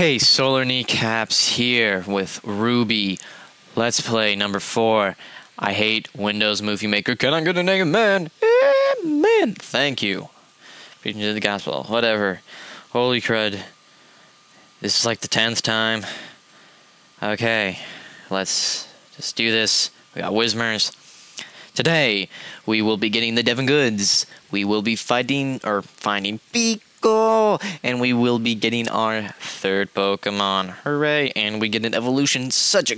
Hey, Solar Kneecaps here with Ruby. Let's play number 4. I hate Windows Movie Maker. Can I get a name, man? Man, thank you. Preaching to the gospel. Whatever. Holy crud. This is like the 10th time. Okay, let's just do this. We got Whismers. Today, we will be getting the Devon Goods. We will be finding Pico, and we will be getting our 3rd Pokemon. Hooray! And we get an evolution. Such a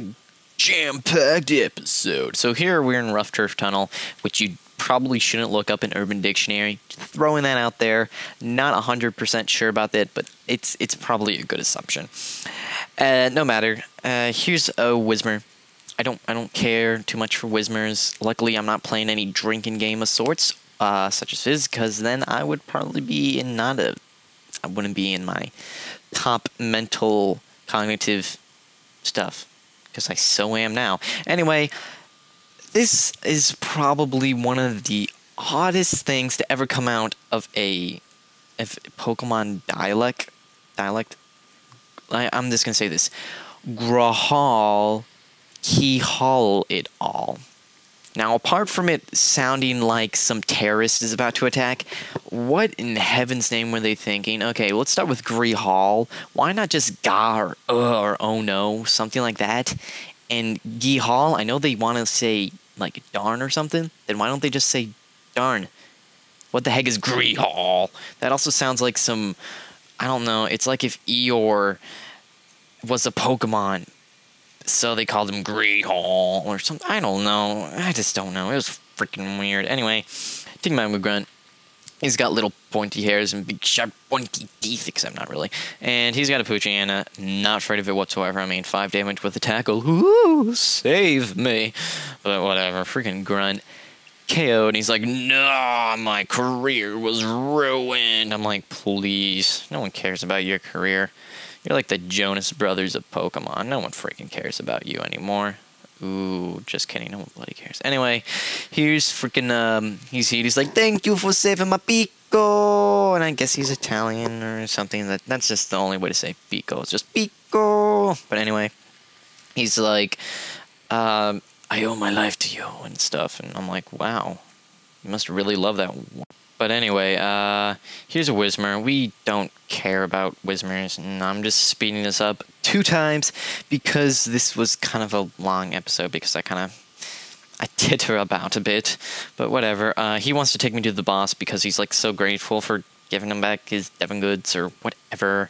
jam-packed episode. So here we're in Rough Turf Tunnel, which you probably shouldn't look up in Urban Dictionary. Throwing that out there. Not 100% sure about that, but it's probably a good assumption. No matter. Here's a Whismer. I don't care too much for Whismers. Luckily, I'm not playing any drinking game of sorts, such as Fizz, because then I would probably be I wouldn't be in my top mental cognitive stuff, because I so am now. Anyway, this is probably one of the oddest things to ever come out of a Pokemon dialect. I'm just gonna say this. Grahal. He haul it all. Now, apart from it sounding like some terrorist is about to attack, what in heaven's name were they thinking? Okay, let's start with Grihal. Why not just Ga or oh no, something like that? And Gihal, I know they want to say like darn or something. Then why don't they just say darn? What the heck is Grihal? That also sounds like some, I don't know. It's like if Eeyore was a Pokemon. So they called him Greyhall or something. I don't know. I just don't know. It was freaking weird. Anyway, taking my Grunt. He's got little pointy hairs and big sharp pointy teeth, except not really. And he's got a Poochyena. Not afraid of it whatsoever. I mean, 5 damage with a tackle. Ooh, save me. But whatever. Freaking Grunt. KO'd. And he's like, no, my career was ruined. I'm like, please. No one cares about your career. You're like the Jonas Brothers of Pokemon. No one freaking cares about you anymore. Ooh, just kidding. No one bloody cares. Anyway, here's freaking, he's like, thank you for saving my Pico. And I guess he's Italian or something. That's just the only way to say Pico. It's just Pico. But anyway, he's like, I owe my life to you and stuff. And I'm like, wow, you must really love that. But anyway, here's a Whismer. We don't care about Whismers, and I'm just speeding this up 2 times because this was kind of a long episode because I titter about a bit, but whatever. He wants to take me to the boss because he's like so grateful for giving him back his Devon Goods or whatever.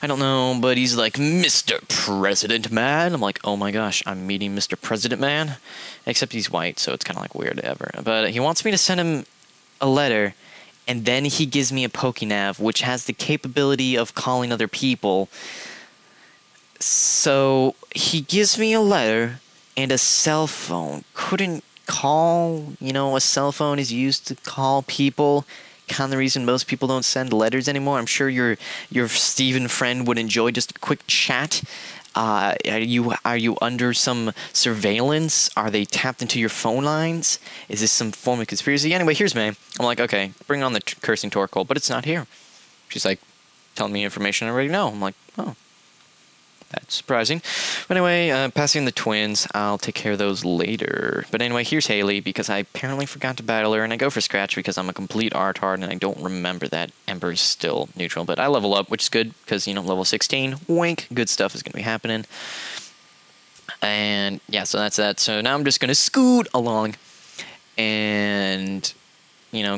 I don't know, but he's like, Mr. President Man. I'm like, oh my gosh, I'm meeting Mr. President Man, except he's white, so it's kind of like weird ever. But he wants me to send him a letter, and then he gives me a Pokénav, which has the capability of calling other people. So he gives me a letter and a cell phone. Couldn't call, a cell phone is used to call people. Kind of the reason most people don't send letters anymore. I'm sure your Steven friend would enjoy just a quick chat. Are you under some surveillance? Are they tapped into your phone lines? Is this some form of conspiracy? Anyway, here's me. I'm like, okay, bring on the cursing Torkoal, but it's not here. She's like, telling me information I already know. I'm like, oh, that's surprising. But anyway, passing the twins, I'll take care of those later. But anyway, here's Haley, because I apparently forgot to battle her, and I go for Scratch because I'm a complete retard, and I don't remember that Ember's still neutral. But I level up, which is good, because, level 16, wink, good stuff is going to be happening. And, yeah, so that's that. So now I'm just going to scoot along, and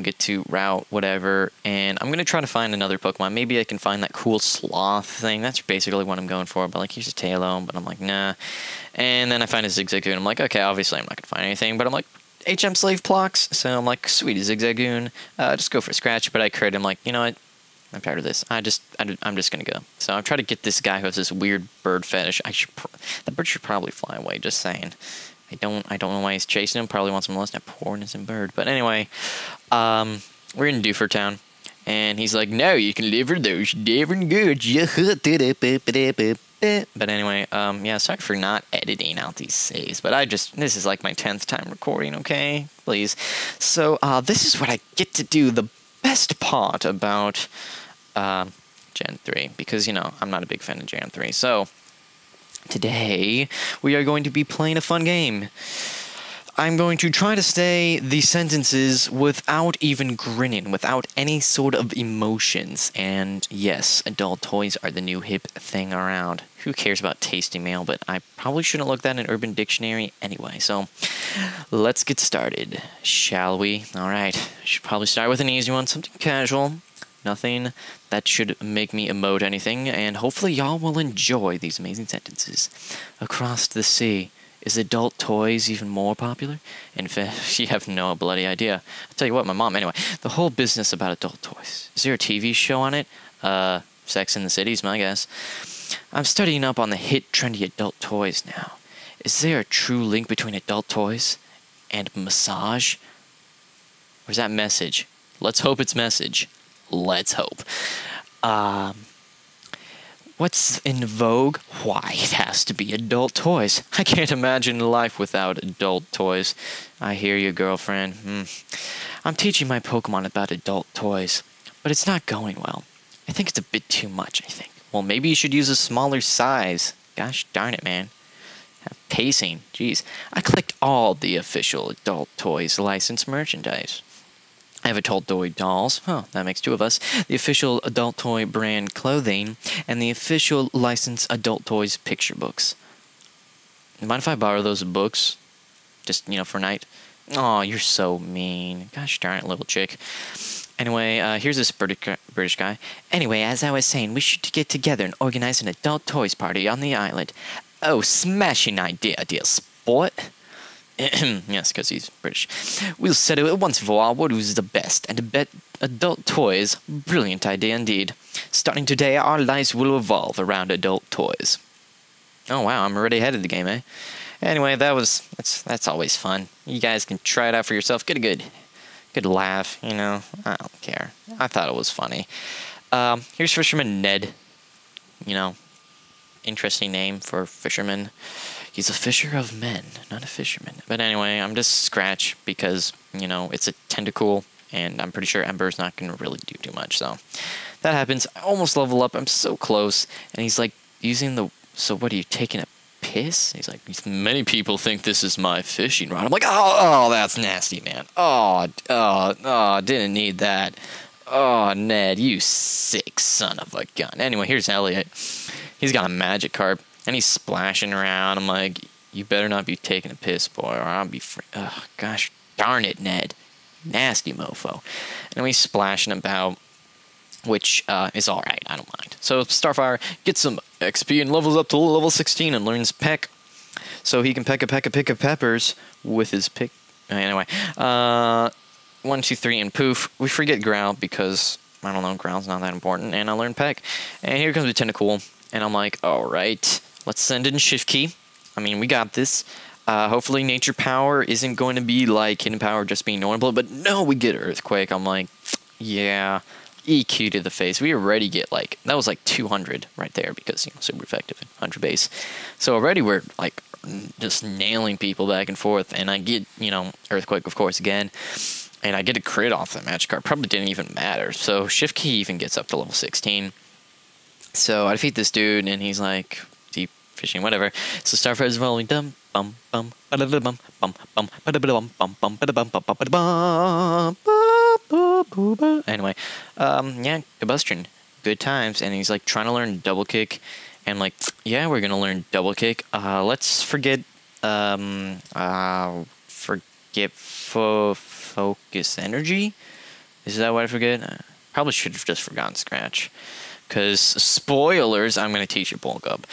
get to route, whatever, and I'm going to try to find another Pokemon. Maybe I can find that cool sloth thing. That's basically what I'm going for, but, here's a Taillow, but I'm like, nah. And then I find a Zigzagoon. I'm like, okay, obviously I'm not going to find anything, but I'm like, HM Slave Blocks, so I'm like, sweet, Zigzagoon, just go for a Scratch, but I crit him, like, you know what, I'm tired of this. I'm just going to go. So I'm trying to get this guy who has this weird bird fetish. That bird should probably fly away, just saying. I don't know why he's chasing him. Probably wants him to molest that poor innocent bird. But anyway, we're in Doofer Town, and he's like, "No, you can deliver those Devon Goods." But anyway, yeah, sorry for not editing out these saves. But this is like my 10th time recording. Okay, please. So this is what I get to do. The best part about Gen 3, because, I'm not a big fan of Gen 3. So, today, we are going to be playing a fun game. I'm going to try to say the sentences without even grinning, without any sort of emotions. And yes, adult toys are the new hip thing around. Who cares about tasty mail? But I probably shouldn't look that in Urban Dictionary anyway. So let's get started, shall we? All right, should probably start with an easy one, something casual. Nothing that should make me emote anything. And hopefully y'all will enjoy these amazing sentences. Across the sea. Is adult toys even more popular? In fact, you have no bloody idea. I'll tell you what, my mom, anyway, the whole business about adult toys. Is there a TV show on it? Sex and the City's my guess. I'm studying up on the hit trendy adult toys now. Is there a true link between adult toys and massage? Or is that message? Let's hope it's message. Let's hope. What's in vogue? Why, it has to be adult toys. I can't imagine life without adult toys. I hear you, girlfriend. I'm teaching my Pokemon about adult toys, but it's not going well. I think it's a bit too much, I think. Well, maybe you should use a smaller size. Gosh darn it, man. Pacing. Jeez. I collect all the official adult toys licensed merchandise. I have adult toy dolls, that makes 2 of us, the official adult toy brand clothing, and the official licensed adult toys picture books. Mind if I borrow those books? Just, for a night? Aw, you're so mean. Gosh darn it, little chick. Anyway, here's this British guy. Anyway, as I was saying, we should get together and organize an adult toys party on the island. Oh, smashing idea, dear sport. Yes, because he's British. We'll settle it once for all what is the best, and bet adult toys. Brilliant idea indeed. Starting today, our lives will evolve around adult toys. Oh wow, I'm already ahead of the game, eh? Anyway, that's always fun. You guys can try it out for yourself. Get a good laugh, I don't care. I thought it was funny. Here's Fisherman Ned. Interesting name for fisherman. He's a fisher of men, not a fisherman. But anyway, I'm just Scratch because, it's a Tentacool, and I'm pretty sure Ember's not going to really do too much, so. That happens. I almost level up. I'm so close. And he's like, so what are you, taking a piss? He's like, many people think this is my fishing rod. I'm like, oh, that's nasty, man. Didn't need that. Oh, Ned, you sick son of a gun. Anyway, here's Elliot. He's got a magic carp. And he's splashing around. I'm like, you better not be taking a piss, boy, or I'll be Ugh, gosh darn it, Ned. Nasty mofo. And he's splashing about, which is alright. I don't mind. So Starfire gets some XP and levels up to level 16 and learns peck. So he can peck a pick of peppers with his pick. Anyway, 1, 2, 3, and poof. We forget Growl because, I don't know, Growl's not that important. And I learned peck. And here comes the Tentacool. And I'm like, alright. Let's send in Shift Key. I mean, we got this. Hopefully Nature Power isn't going to be like Hidden Power just being normal. But no, we get Earthquake. I'm like, yeah. EQ to the face. We already get that was 200 right there because, super effective and 100 base. So already we're just nailing people back and forth. And I get, Earthquake, of course, again. And I get a crit off the magic card. Probably didn't even matter. So Shift Key even gets up to level 16. So I defeat this dude, and he's like, deep fishing, whatever. So Starfire is rolling, dum bum bum bum bum bum bum bum bum bum bum bum. Anyway, yeah, combustion, good times, and he's trying to learn double kick, and yeah, we're gonna learn double kick. Let's forget focus energy. Is that what I forget? Probably should have just forgotten Scratch. Because, spoilers, I'm going to teach you bulk up.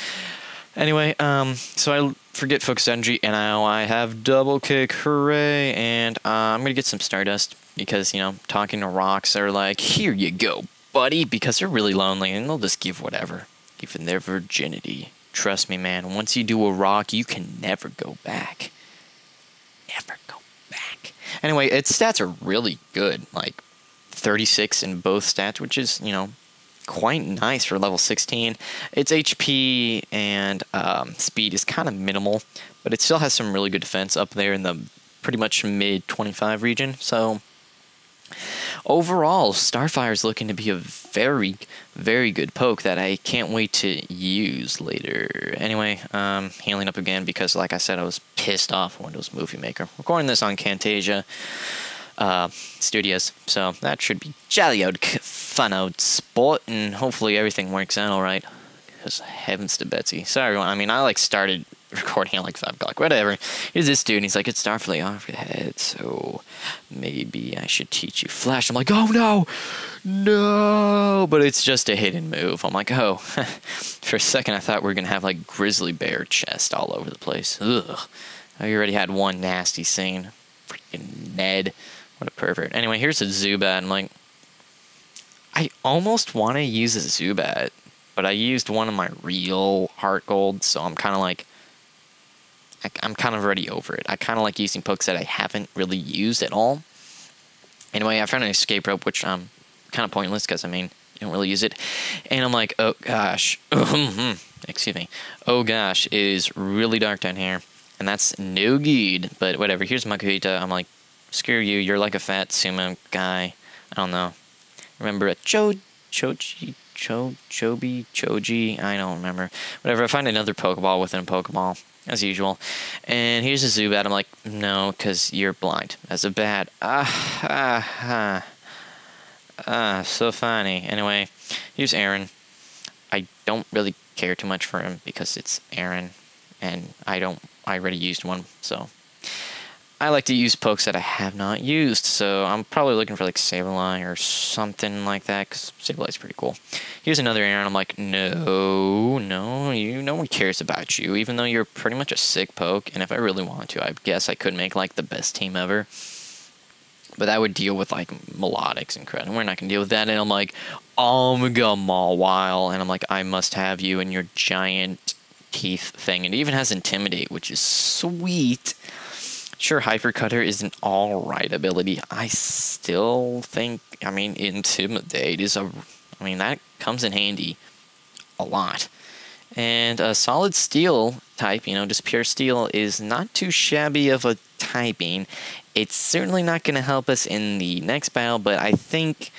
Anyway, so I forget focus energy, and now I have double kick, hooray, and I'm going to get some Stardust, because, talking to rocks are like, here you go, buddy, because they're really lonely, and they'll just give whatever, even their virginity. Trust me, man, once you do a rock, you can never go back. Never go back. Anyway, its stats are really good, 36 in both stats, which is, quite nice for level 16. Its HP and speed is kind of minimal, but it still has some really good defense up there in the pretty much mid 25 region. So overall, Starfire's looking to be a very, very good poke that I can't wait to use later. Anyway, healing up again because, like I said, I was pissed off Windows Movie Maker. Recording this on Camtasia Studios, so that should be jolly out fun out sport, and hopefully everything works out all right. Because heavens to Betsy. Sorry, everyone. I mean, I like started recording at like 5 o'clock. Whatever. Here's this dude, and he's like, it's Starfleet overhead, so maybe I should teach you Flash. I'm like, oh no! No! But it's just a hidden move. I'm like, oh. For a second, I thought we were going to have like grizzly bear chest all over the place. Ugh. I already had one nasty scene. Freaking Ned. What a pervert. Anyway, here's a Zubat. I'm like, I almost want to use a Zubat. But I used one of my real heart gold, so I'm kind of like, I'm kind of already over it. I kind of like using pokes that I haven't really used at all. Anyway, I found an escape rope, which kind of pointless because, I mean, you don't really use it. And I'm like, oh gosh, excuse me. Oh gosh, it is really dark down here, and that's no good. But whatever, here's Makuhita. I'm like, screw you, you're like a fat sumo guy. I don't know. Remember a Choji, I don't remember. Whatever, I find another Pokeball within a Pokeball, as usual. And here's a Zubat. I'm like, no, because you're blind. As a bat. So funny. Anyway, here's Aaron. I don't really care too much for him because it's Aaron, and I already used one, so. I like to use pokes that I have not used, so I'm probably looking for like Sableye or something like that, because Sableye's pretty cool. Here's another Aaron. I'm like, no, no one cares about you, even though you're pretty much a sick poke, and if I really wanted to, I guess I could make like the best team ever. But that would deal with like Melodics and Cred, and we're not going to deal with that, and I'm like, Omega Mawile, and I'm like, I must have you in your giant teeth thing, and it even has Intimidate, which is sweet. Sure, Hypercutter is an alright ability. I still think, I mean, Intimidate is that comes in handy a lot. And a Solid Steel type, just pure Steel, is not too shabby of a typing. It's certainly not going to help us in the next battle, but I think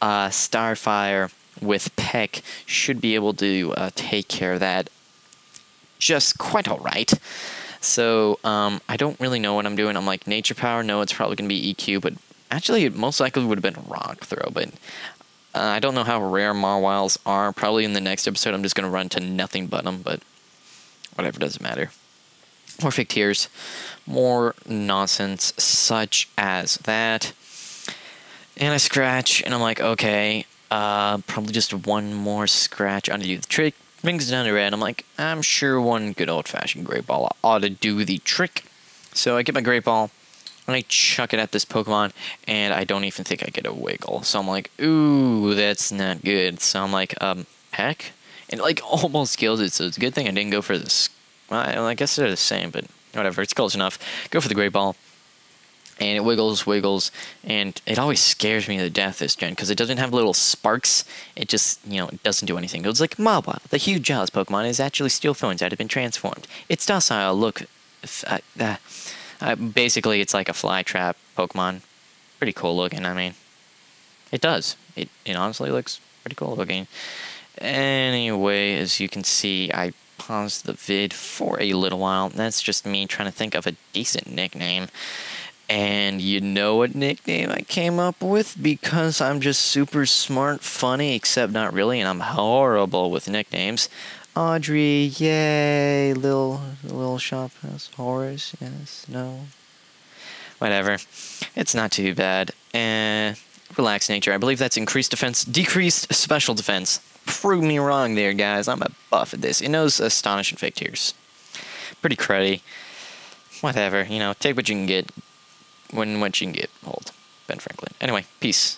Starfire with Peck should be able to take care of that just quite alright. So, I don't really know what I'm doing. I'm like, Nature Power, no, it's probably going to be EQ, but actually, it most likely would have been Rock Throw, but I don't know how rare Marwiles are. Probably in the next episode, I'm just going to run to nothing but them, but whatever, doesn't matter. More fake tears, more nonsense, such as that. And I scratch, and I'm like, okay, probably just one more scratch on to do the trick. Brings it down to red. I'm like, I'm sure one good old-fashioned Great Ball ought to do the trick. So I get my Great Ball, and I chuck it at this Pokemon, and I don't even think I get a Wiggle. So I'm like, ooh, that's not good. So I'm like, Peck? And it, like, almost kills it, so it's a good thing I didn't go for this. Well, I guess they're the same, but whatever, it's close enough. Go for the Great Ball. And it wiggles, and it always scares me to death, this gen, because it doesn't have little sparks. It just, it doesn't do anything. It's like Mawile, the huge jealous Pokemon, is actually steel thorns that have been transformed. It's docile, look. Basically, it's like a fly trap Pokemon. Pretty cool looking, I mean. It does. It honestly looks pretty cool looking. Anyway, as you can see, I paused the vid for a little while. That's just me trying to think of a decent nickname. And you know what nickname I came up with? Because I'm just super smart, funny, except not really, and I'm horrible with nicknames. Audrey, yay, Lil Shop House, Horace, yes, no. Whatever. It's not too bad. Relaxed nature. I believe that's increased defense, decreased special defense. Prove me wrong there, guys. I'm a buff at this. It knows astonishing fake tears. Pretty cruddy. Whatever, take what you can get. When what you can get, hold. Ben Franklin. Anyway, peace.